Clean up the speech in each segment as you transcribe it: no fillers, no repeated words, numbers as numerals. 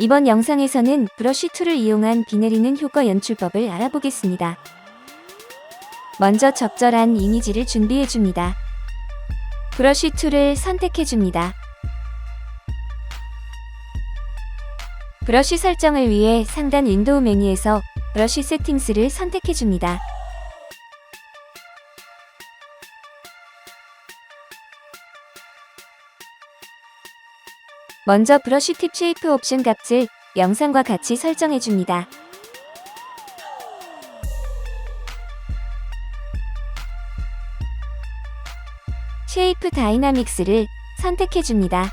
이번 영상에서는 브러쉬 툴을 이용한 비 내리는 효과 연출법을 알아보겠습니다. 먼저 적절한 이미지를 준비해줍니다. 브러쉬 툴을 선택해줍니다. 브러쉬 설정을 위해 상단 윈도우 메뉴에서 브러쉬 세팅스를 선택해줍니다. 먼저 브러쉬 팁 쉐이프 옵션 값을 영상과 같이 설정해줍니다. 쉐이프 다이나믹스를 선택해줍니다.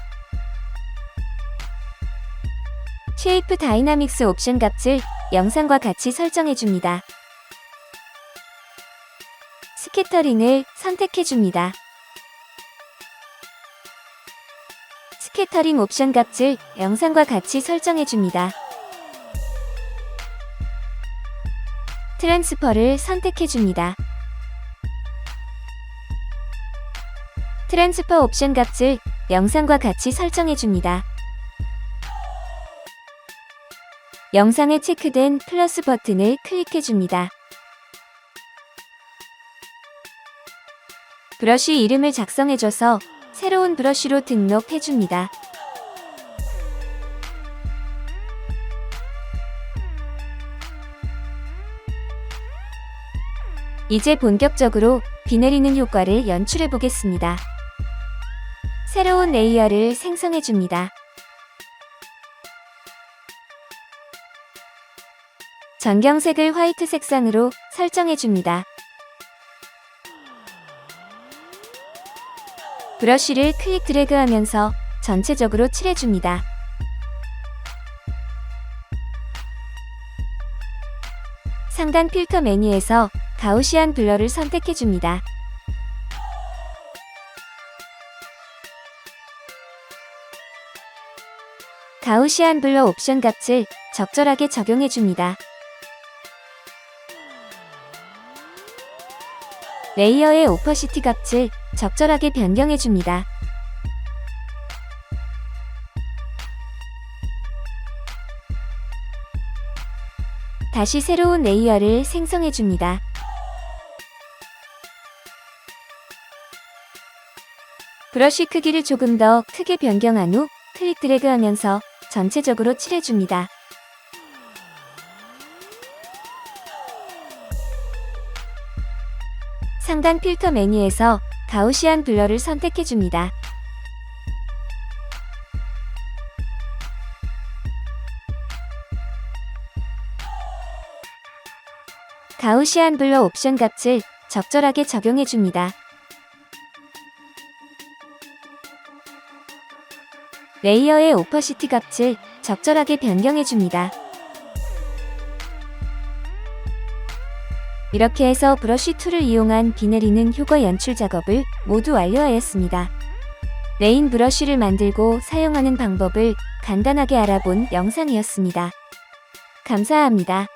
쉐이프 다이나믹스 옵션 값을 영상과 같이 설정해줍니다. 스캐터링을 선택해줍니다. 스캐터링 옵션 값을 영상과 같이 설정해줍니다. 트랜스퍼를 선택해줍니다. 트랜스퍼 옵션 값을 영상과 같이 설정해줍니다. 영상에 체크된 플러스 버튼을 클릭해줍니다. 브러쉬 이름을 작성해줘서 새로운 브러쉬로 등록해줍니다. 이제 본격적으로 비 내리는 효과를 연출해보겠습니다. 새로운 레이어를 생성해줍니다. 전경색을 화이트 색상으로 설정해줍니다. 브러쉬를 클릭 드래그하면서 전체적으로 칠해줍니다. 상단 필터 메뉴에서 가우시안 블러를 선택해줍니다. 가우시안 블러 옵션 값을 적절하게 적용해줍니다. 레이어의 오퍼시티 값을 적절하게 변경해줍니다. 다시 새로운 레이어를 생성해줍니다. 브러쉬 크기를 조금 더 크게 변경한 후 클릭 드래그하면서 전체적으로 칠해줍니다. 상단 필터 메뉴에서 가우시안 블러를 선택해줍니다. 가우시안 블러 옵션 값을 적절하게 적용해줍니다. 레이어의 오퍼시티 값을 적절하게 변경해줍니다. 이렇게 해서 브러쉬 툴을 이용한 비 내리는 효과 연출 작업을 모두 완료하였습니다. 레인 브러쉬를 만들고 사용하는 방법을 간단하게 알아본 영상이었습니다. 감사합니다.